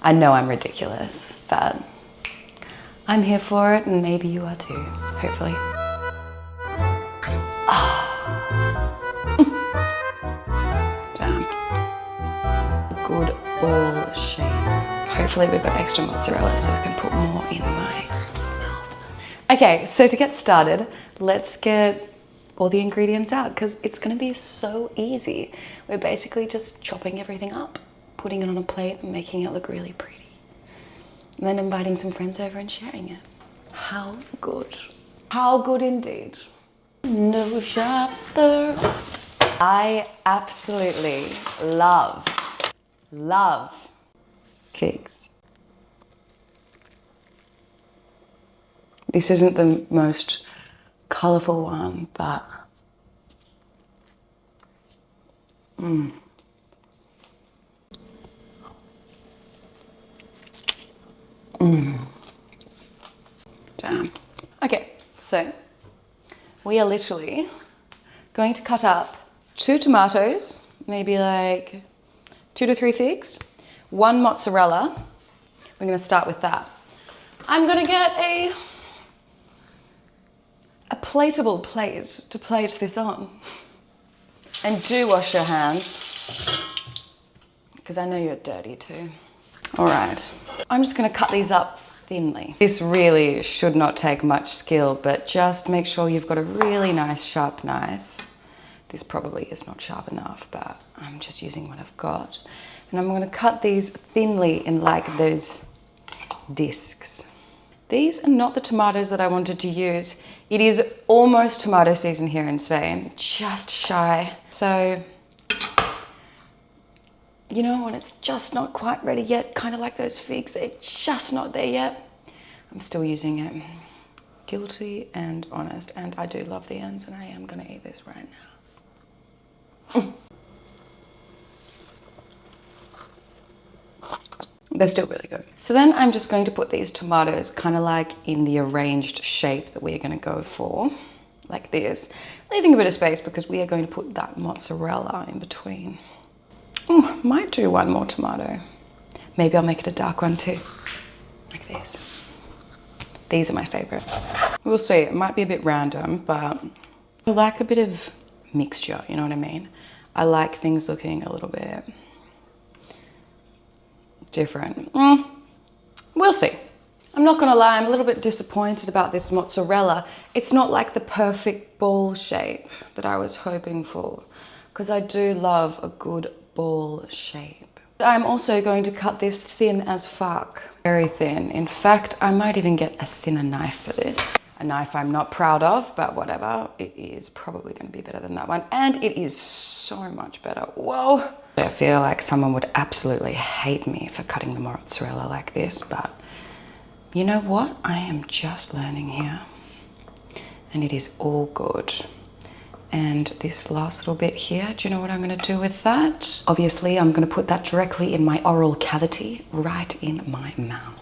I know I'm ridiculous, but I'm here for it, and maybe you are too, hopefully. Damn. Good ball shape. Hopefully we've got extra mozzarella so I can put more in my mouth. Okay, so to get started, let's get all the ingredients out because it's gonna be so easy. We're basically just chopping everything up, putting it on a plate and making it look really pretty. And then inviting some friends over and sharing it. How good. How good indeed. No shopper. I absolutely love figs. This isn't the most colourful one, but Damn. Okay, so we are literally going to cut up 2 tomatoes, maybe like 2 to 3 figs, 1 mozzarella. We're gonna start with that. I'm gonna get a plateable plate to plate this on. And do wash your hands, because I know you're dirty too. All right, I'm just gonna cut these up thinly. This really should not take much skill, but just make sure you've got a really nice sharp knife. This probably is not sharp enough, but I'm just using what I've got. And I'm gonna cut these thinly in like those discs. These are not the tomatoes that I wanted to use. It is almost tomato season here in Spain, just shy. So, you know, when it's just not quite ready yet, kind of like those figs, they're just not there yet. I'm still using it. Guilty and honest, and I do love the ends, and I am gonna eat this right now. They're still really good. So then I'm just going to put these tomatoes kind of like in the arranged shape that we're gonna go for, like this, leaving a bit of space because we are going to put that mozzarella in between. Oh, might do 1 more tomato. Maybe I'll make it a dark one too, like this. These are my favorite. We'll see, it might be a bit random, but I like a bit of mixture, you know what I mean? I like things looking a little bit different. We'll see. I'm not gonna lie, I'm a little bit disappointed about this mozzarella. It's not like the perfect ball shape that I was hoping for, because I do love a good ball shape. I'm also going to cut this thin as fuck. Very thin. In fact, I might even get a thinner knife for this. A knife I'm not proud of, but whatever. It is probably gonna be better than that one. And it is so much better. Whoa. I feel like someone would absolutely hate me for cutting the mozzarella like this, but you know what? I am just learning here. And it is all good. And this last little bit here, do you know what I'm gonna do with that? Obviously, I'm gonna put that directly in my oral cavity, right in my mouth.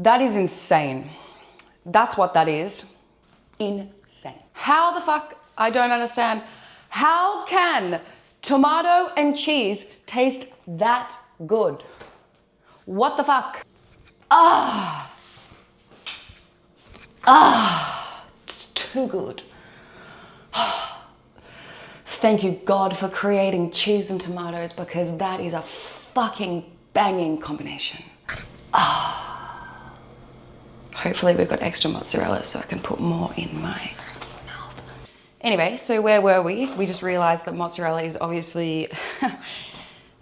That is insane. That's what that is. Insane. How the fuck? I don't understand. How can tomato and cheese taste that good? What the fuck? It's too good. Thank you, God, for creating cheese and tomatoes, because that is a fucking banging combination. Hopefully we've got extra mozzarella so I can put more in my mouth. Anyway, so where were we? We just realized that mozzarella is obviously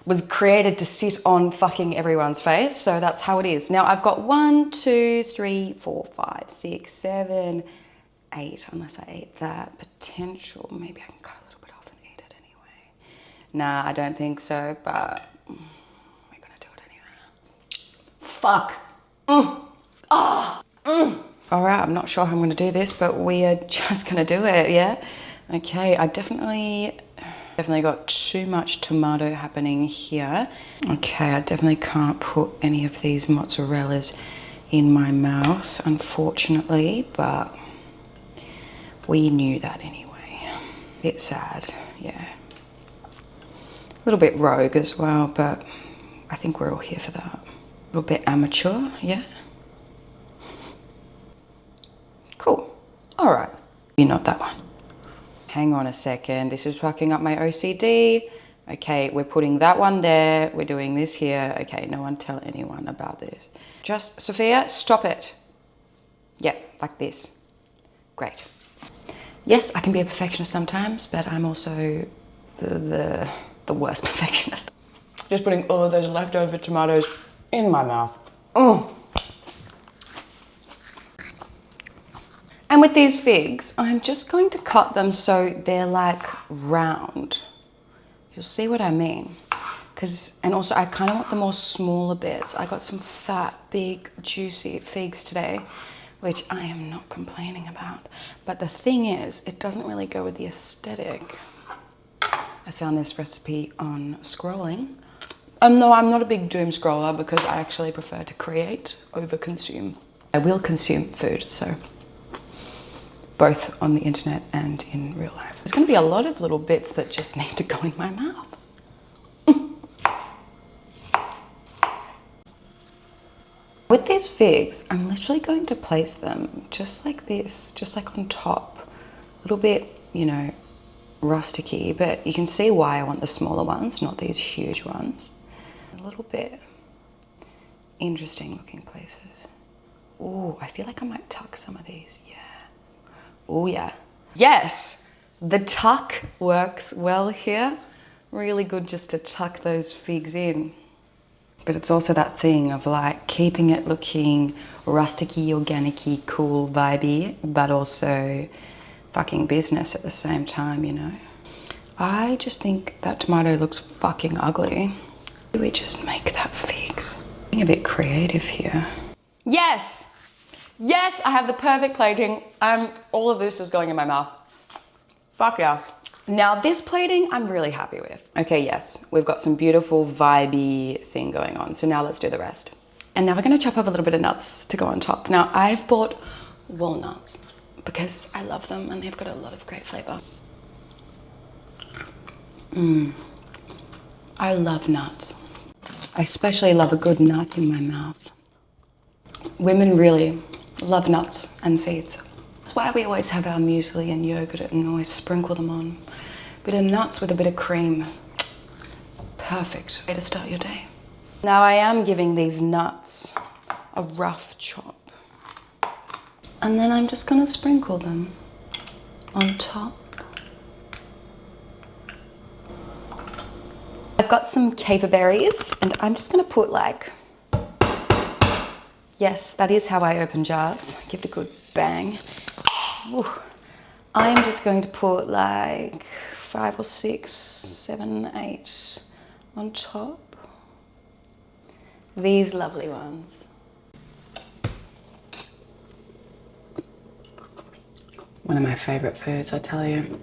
was created to sit on fucking everyone's face, so that's how it is. Now I've got 1, 2, 3, 4, 5, 6, 7, 8, unless I ate that. Potential, maybe I can cut a little bit off and eat it anyway. Nah, I don't think so, but we're gonna do it anyway. Fuck. All right, I'm not sure how I'm gonna do this, but we are just gonna do it, yeah? Okay, I definitely got too much tomato happening here. Okay, I definitely can't put any of these mozzarellas in my mouth, unfortunately, but We knew that anyway. Bit sad, yeah. A little bit rogue as well, but I think we're all here for that. A little bit amateur, yeah. Cool, all right. You're not that one. Hang on a second, this is fucking up my OCD. Okay, we're putting that one there, we're doing this here. Okay, no one tell anyone about this. Just, Sophia, stop it. Yeah, like this. Great. Yes, I can be a perfectionist sometimes, but I'm also the worst perfectionist. Just putting all of those leftover tomatoes in my mouth. Oh. And with these figs, I'm just going to cut them so they're like round. You'll see what I mean. And also I kind of want the more smaller bits. I got some fat, big, juicy figs today, which I am not complaining about. But the thing is, it doesn't really go with the aesthetic. I found this recipe on scrolling. No, I'm not a big doom scroller because I actually prefer to create over consume. I will consume food, so both on the internet and in real life. There's gonna be a lot of little bits that just need to go in my mouth. With these figs, I'm literally going to place them just like this, just like on top. A little bit, you know, rusticy, but you can see why I want the smaller ones, not these huge ones. A little bit interesting looking places. Ooh, I feel like I might tuck some of these, yeah. Oh yeah. Yes, the tuck works well here. Really good just to tuck those figs in. But it's also that thing of like keeping it looking rusticy, organic-y, cool, vibey, but also fucking business at the same time, you know? I just think that tomato looks fucking ugly. Do we just make that figs? Being a bit creative here. Yes! Yes, I have the perfect plating. All of this is going in my mouth. Fuck yeah. Now this plating, I'm really happy with. Okay, yes, we've got some beautiful vibey thing going on. So now let's do the rest. And now we're gonna chop up a little bit of nuts to go on top. Now I've bought walnuts because I love them and they've got a lot of great flavor. I love nuts. I especially love a good nut in my mouth. Women really love nuts and seeds. That's why we always have our muesli and yogurt and always sprinkle them on. Bit of nuts with a bit of cream. Perfect way to start your day. Now I am giving these nuts a rough chop. And then I'm just gonna sprinkle them on top. I've got some caper berries and I'm just gonna put like, yes, that is how I open jars. Give it a good bang. Ooh. I'm just going to put like 5 or 6, 7, 8 on top. These lovely ones. One of my favorite foods, I tell you.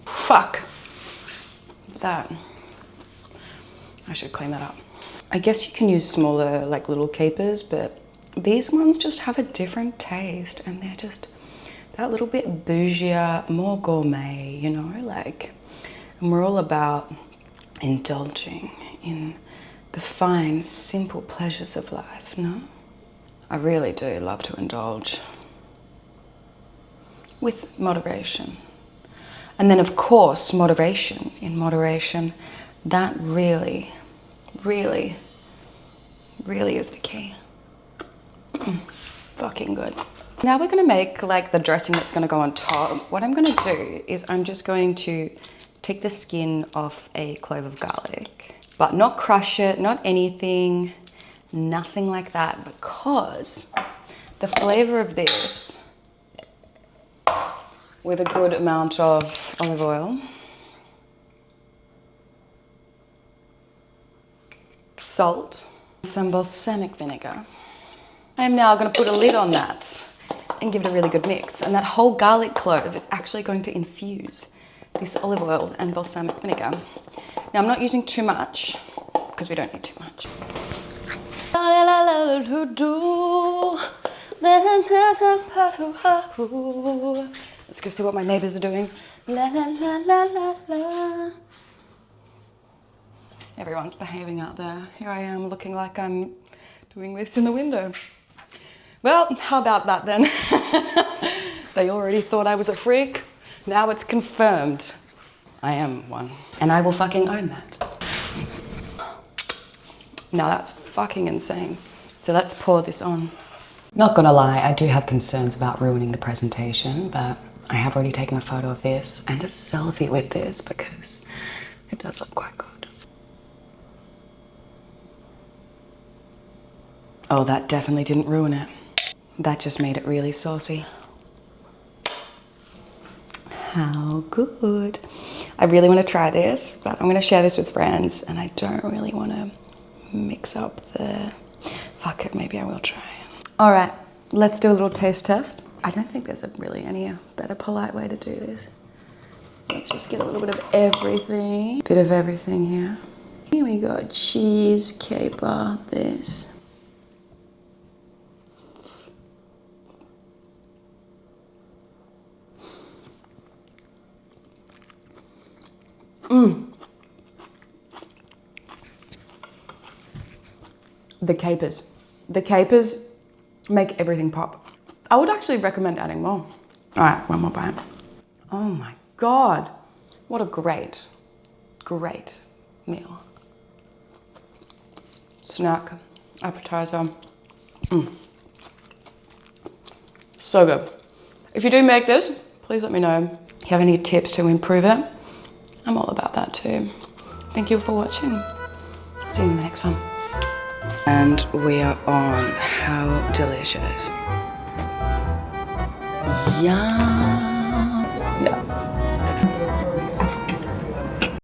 Fuck. That. I should clean that up. I guess you can use smaller, like little capers, but these ones just have a different taste and they're just that little bit bougier, more gourmet, you know, like, and we're all about indulging in the fine, simple pleasures of life, no? I really do love to indulge with moderation. And then of course, moderation, in moderation, that really, really, really is the key. Fucking good. Now we're gonna make like the dressing that's gonna go on top. What I'm gonna do is I'm just going to take the skin off a clove of garlic, but not crush it, not anything, nothing like that, because the flavor of this with a good amount of olive oil, salt, some balsamic vinegar. I'm now going to put a lid on that and give it a really good mix. And that whole garlic clove is actually going to infuse this olive oil and balsamic vinegar. Now I'm not using too much because we don't need too much. Let's go see what my neighbors are doing. La la la la la la. Everyone's behaving out there. Here I am looking like I'm doing this in the window. Well, how about that then? They already thought I was a freak. Now it's confirmed. I am one. And I will fucking own that. Now that's fucking insane. So let's pour this on. Not gonna lie, I do have concerns about ruining the presentation, but I have already taken a photo of this and a selfie with this because it does look quite good. Oh, that definitely didn't ruin it. That just made it really saucy. How good. I really want to try this, but I'm going to share this with friends and I don't really want to mix up the... Fuck it, maybe I will try. All right, let's do a little taste test. I don't think there's really any better polite way to do this. Let's just get a little bit of everything. Bit of everything here. Here we go, cheese, caper, this. The capers. The capers make everything pop. I would actually recommend adding more. All right, one more bite. Oh my God. What a great, great meal. Snack, appetizer. So good. If you do make this, please let me know. If you have any tips to improve it, I'm all about that too. Thank you for watching. See you in the next one. And we are on. How delicious. Yum. No,